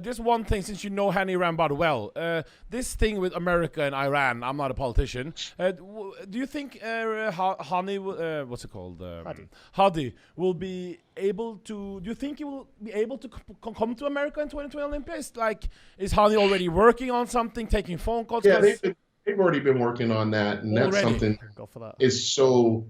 just one thing, since you know Hani Rambad well. This thing with America and Iran, I'm not a politician. Do you think Hani, what's it called? Hadi will be able to, do you think he will be able to come to America in 2020 Olympia? Is Hani already working on something, taking phone calls? Yeah, they've already been working on that, and that's something is so,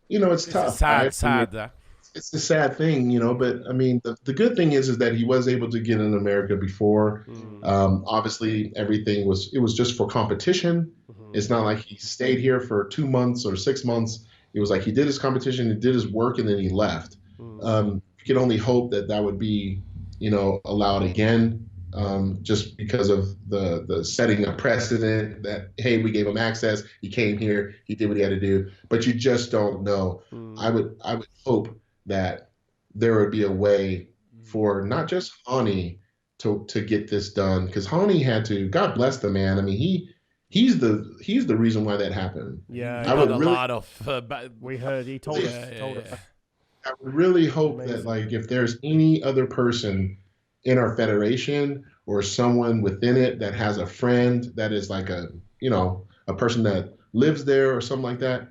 it's tough. Sad. It's a sad thing, but I mean, the good thing is that he was able to get in America before. Obviously, it was just for competition. It's not like he stayed here for 2 months or 6 months. It was like he did his competition, he did his work, and then he left. You can only hope that would be, allowed again. Just because of the setting a precedent that, hey, we gave him access, he came here, he did what he had to do, but you just don't know. I would hope that there would be a way for not just Hani to get this done, because Hani had to, God bless the man. I mean, he's the reason why that happened. Yeah, I would really, we heard he told us. I would really hope that, like, if there's any other person in our federation or someone within it that has a friend that is like a person that lives there or something like that,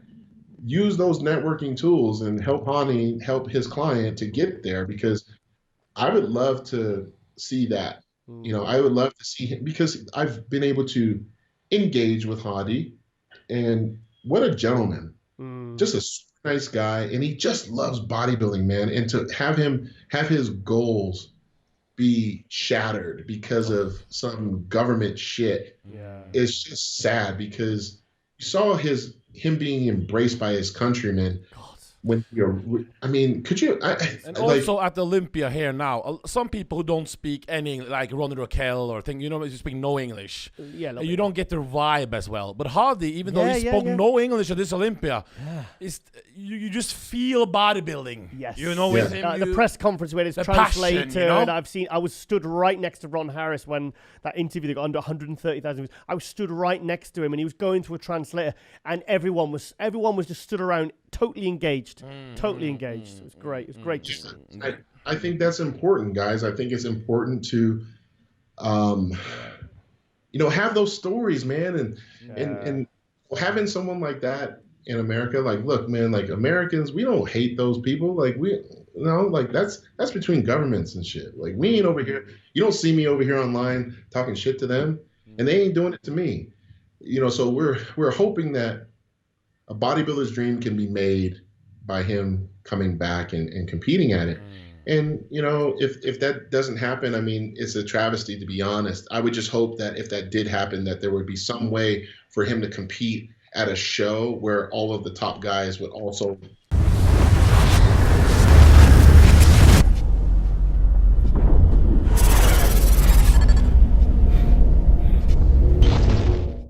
use those networking tools and help Hani help his client to get there, because I would love to see that. I would love to see him, because I've been able to engage with Hadi, and what a gentleman, just a super nice guy, and he just loves bodybuilding, man. And to have him have his goals be shattered because of some government shit, it's just sad, because you saw him being embraced by his countrymen. When could you? Also at Olympia here now, some people who don't speak any, like Ronnie Raquel or thing, you speak no English. Yeah, you don't get their vibe as well. But Hadi, even though he spoke no English at this Olympia, you just feel bodybuilding. Yes, with him, the press conference where it's translated. And I was stood right next to Ron Harris when that interview, they got under 130,000 views. I was stood right next to him, and he was going through a translator, and everyone was just stood around, totally engaged. Totally engaged. It was great. It was great to see. I think that's important, guys. I think it's important to, have those stories, man, and having someone like that in America. Like, look, man, like, Americans, we don't hate those people. Like, that's between governments and shit. Like, we ain't over here. You don't see me over here online talking shit to them, and they ain't doing it to me. So we're hoping that a bodybuilder's dream can be made by him coming back and competing at it. And, if that doesn't happen, I mean, it's a travesty, to be honest. I would just hope that if that did happen, that there would be some way for him to compete at a show where all of the top guys would also